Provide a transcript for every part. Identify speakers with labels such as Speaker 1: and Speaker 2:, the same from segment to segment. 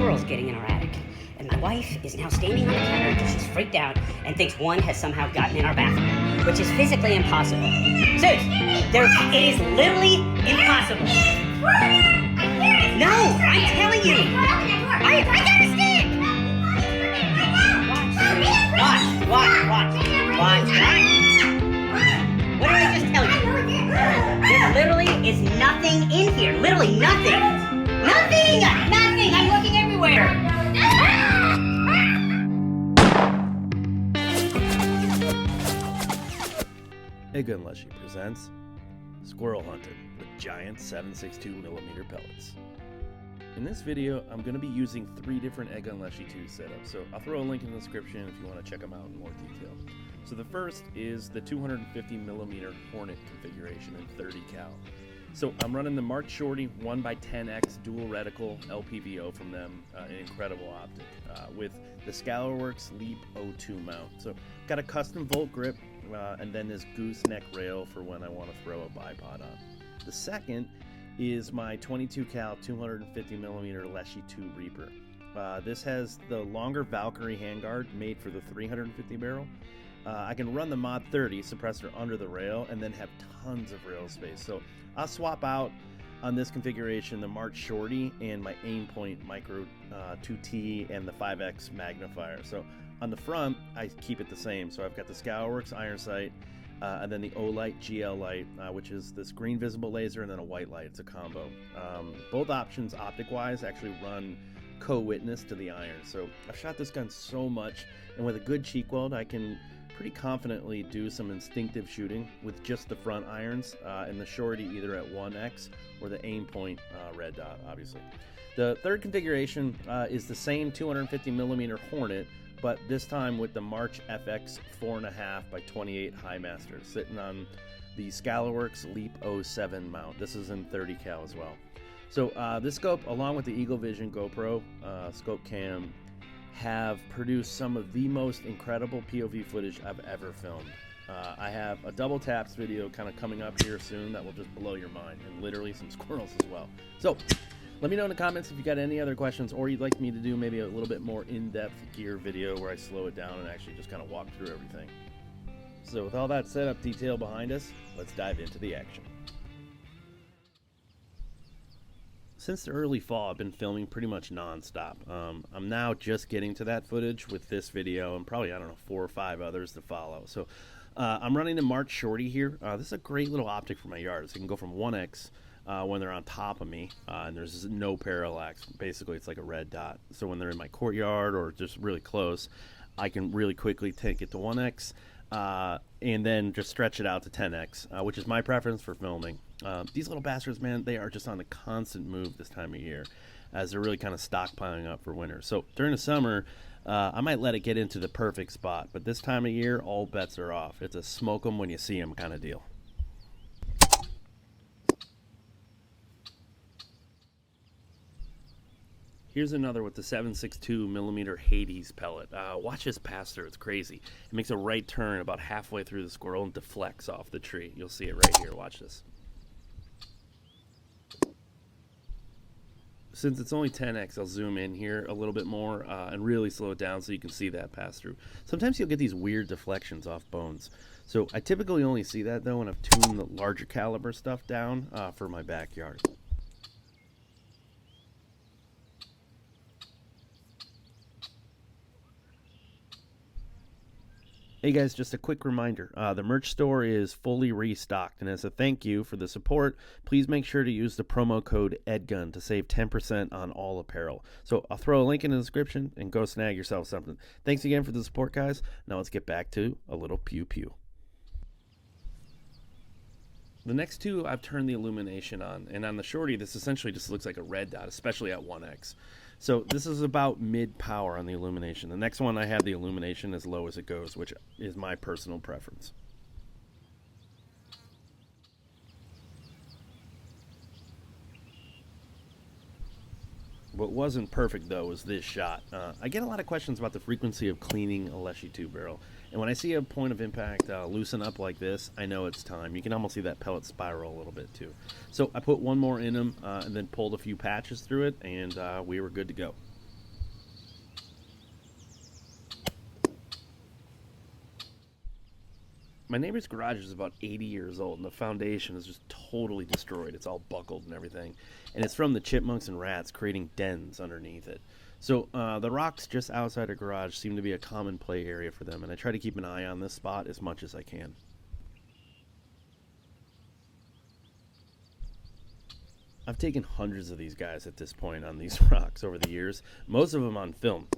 Speaker 1: squirrels getting in our attic, and my wife is now standing on the counter because she's freaked out and thinks one has somehow gotten in our bathroom, which is physically impossible. It is literally impossible. No, I'm telling you. I got a stick. Watch. What did I just tell you? There literally is nothing in here. Literally nothing. Nothing. I'm looking everywhere.
Speaker 2: EDgun Leshiy presents Squirrel Hunting with giant 7.62mm pellets. In this video, I'm going to be using 3 different EDgun Leshiy 2 setups, so I'll throw a link in the description if you want to check them out in more detail. So the first is the 250mm Hornet configuration in 30 cal. So I'm running the Mark Shorty 1x10x dual reticle LPVO from them, an incredible optic, with the Squirrel's Leap 02 mount. So got a custom Volt grip, and then this gooseneck rail for when I want to throw a bipod on. The second is my 22 cal 250mm Leshiy 2 Reaper. This has the longer Valkyrie handguard made for the 350 barrel. I can run the Mod 30 suppressor under the rail and then have tons of rail space. So I'll swap out on this configuration the Mark Shorty and my Aimpoint Micro 2T and the 5X magnifier. So on the front, I keep it the same. So I've got the Squirrel's iron sight, and then the O-Light GL light, which is this green visible laser, and then a white light. It's a combo. Both options, optic-wise, actually run co-witness to the iron. So I've shot this gun so much, and with a good cheek weld, I can pretty confidently do some instinctive shooting with just the front irons, and the Shorty either at 1X or the Aimpoint red dot, obviously. The third configuration is the same 250mm Hornet, but this time with the March FX 4.5x28 Highmaster sitting on the Squirrel's Leap 07 mount. This is in 30 cal as well. So this scope, along with the Eagle Vision GoPro scope cam, have produced some of the most incredible POV footage I've ever filmed. I have a double taps video kind of coming up here soon that will just blow your mind, and literally some squirrels as well. So let me know in the comments if you got any other questions, or you'd like me to do maybe a little bit more in-depth gear video where I slow it down and actually just kind of walk through everything. So with all that setup detail behind us, let's dive into the action. Since the early fall, I've been filming pretty much non-stop. I'm now just getting to that footage with this video and probably, 4 or 5 others to follow. So I'm running the Mark Shorty here. This is a great little optic for my yard. So you can go from 1X when they're on top of me, and there's no parallax. Basically, it's like a red dot. So when they're in my courtyard or just really close, I can really quickly take it to 1X and then just stretch it out to 10X, which is my preference for filming. These little bastards, man, they are just on a constant move this time of year as they're really kind of stockpiling up for winter. So during the summer, I might let it get into the perfect spot, but this time of year, all bets are off. It's a smoke them when you see them kind of deal. Here's another with the 7.62mm Hades pellet. Watch this pass through. It's crazy. It makes a right turn about halfway through the squirrel and deflects off the tree. You'll see it right here. Watch this. Since it's only 10X, I'll zoom in here a little bit more and really slow it down so you can see that pass through. Sometimes you'll get these weird deflections off bones. So I typically only see that, though, when I've tuned the larger caliber stuff down for my backyard. Hey guys, just a quick reminder, the merch store is fully restocked, and as a thank you for the support, please make sure to use the promo code EDGUN to save 10% on all apparel. So I'll throw a link in the description and go snag yourself something. Thanks again for the support, guys. Now let's get back to a little pew pew. The next two, I've turned the illumination on, and on the Shorty, this essentially just looks like a red dot, especially at 1X. So this is about mid-power on the illumination. The next one, I have the illumination as low as it goes, which is my personal preference. What wasn't perfect, though, was this shot. I get a lot of questions about the frequency of cleaning a Leshiy 2 barrel. And when I see a point of impact loosen up like this, I know it's time. You can almost see that pellet spiral a little bit, too. So I put one more in them and then pulled a few patches through it, and we were good to go. My neighbor's garage is about 80 years old, and the foundation is just totally destroyed. It's all buckled and everything. And it's from the chipmunks and rats creating dens underneath it. So the rocks just outside our garage seem to be a common play area for them, and I try to keep an eye on this spot as much as I can. I've taken hundreds of these guys at this point on these rocks over the years, most of them on film.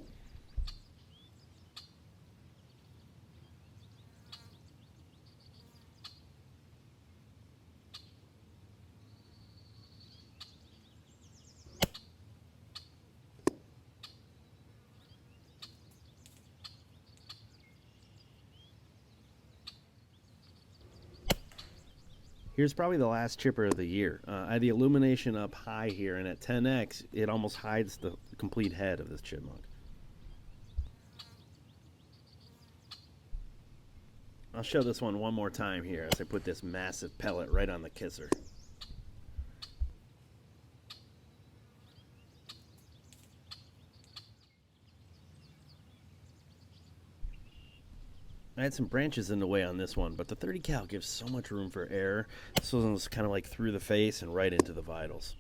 Speaker 2: Here's probably the last chipper of the year. I had the illumination up high here, and at 10x, it almost hides the complete head of this chipmunk. I'll show this one more time here as I put this massive pellet right on the kisser. I had some branches in the way on this one, but the 30 cal gives so much room for air. This one was kind of like through the face and right into the vitals.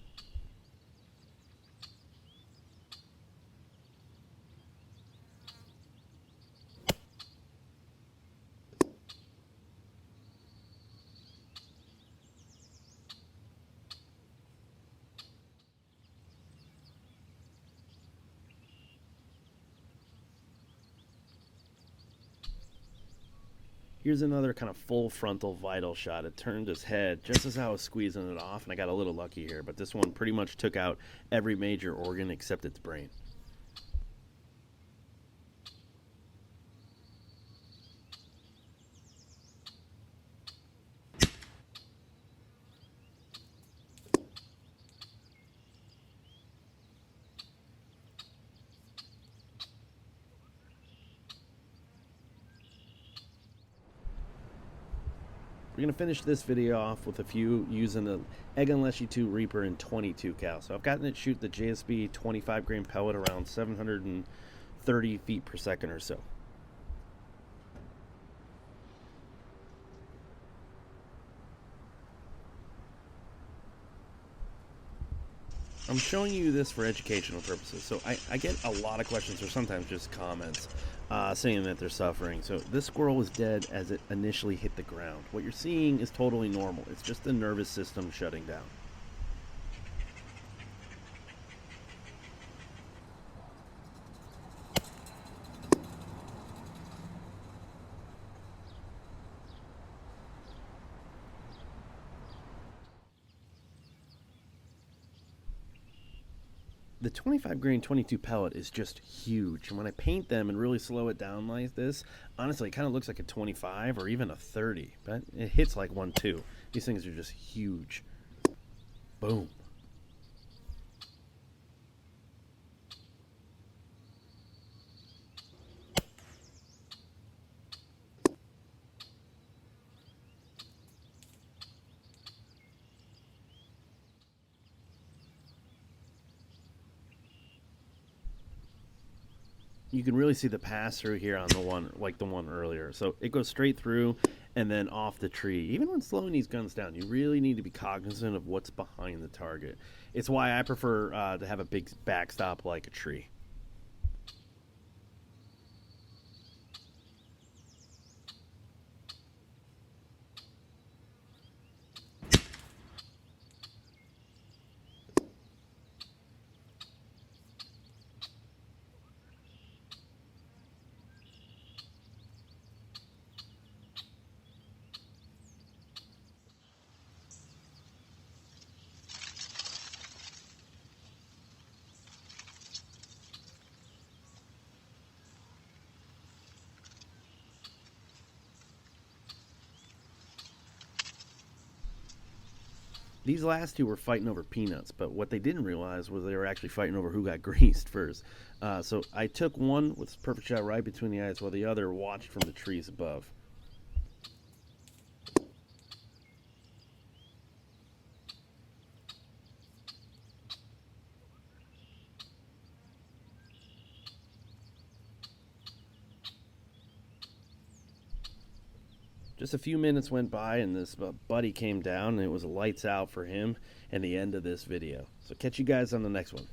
Speaker 2: Here's another kind of full frontal vital shot. It turned his head just as I was squeezing it off, and I got a little lucky here, but this one pretty much took out every major organ except its brain. We're going to finish this video off with a few using the EDgun Leshiy 2 Reaper in 22 cal. So I've gotten it shoot the JSB 25 grain pellet around 730 feet per second or so. I'm showing you this for educational purposes. So I get a lot of questions, or sometimes just comments, saying that they're suffering. So this squirrel was dead as it initially hit the ground. What you're seeing is totally normal. It's just the nervous system shutting down. The 25 grain 22 pellet is just huge, and when I paint them and really slow it down like this, honestly, it kind of looks like a 25 or even a 30, but it hits like 1-2. These things are just huge. Boom. You can really see the pass through here on the one, like the one earlier. So it goes straight through and then off the tree. Even when slowing these guns down, you really need to be cognizant of what's behind the target. It's why I prefer to have a big backstop like a tree. These last two were fighting over peanuts, but what they didn't realize was they were actually fighting over who got greased first. So I took one with a perfect shot right between the eyes while the other watched from the trees above. Just a few minutes went by and this buddy came down and it was lights out for him and the end of this video. So catch you guys on the next one.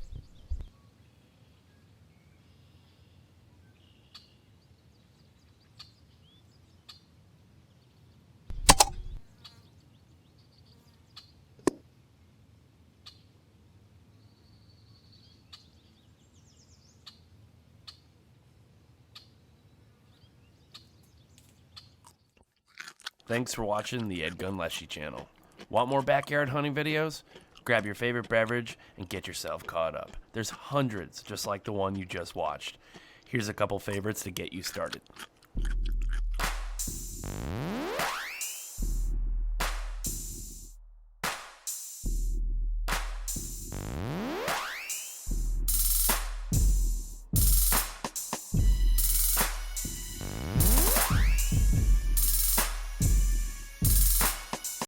Speaker 2: Thanks for watching the EDgun Leshiy channel. Want more backyard hunting videos? Grab your favorite beverage and get yourself caught up. There's hundreds just like the one you just watched. Here's a couple favorites to get you started.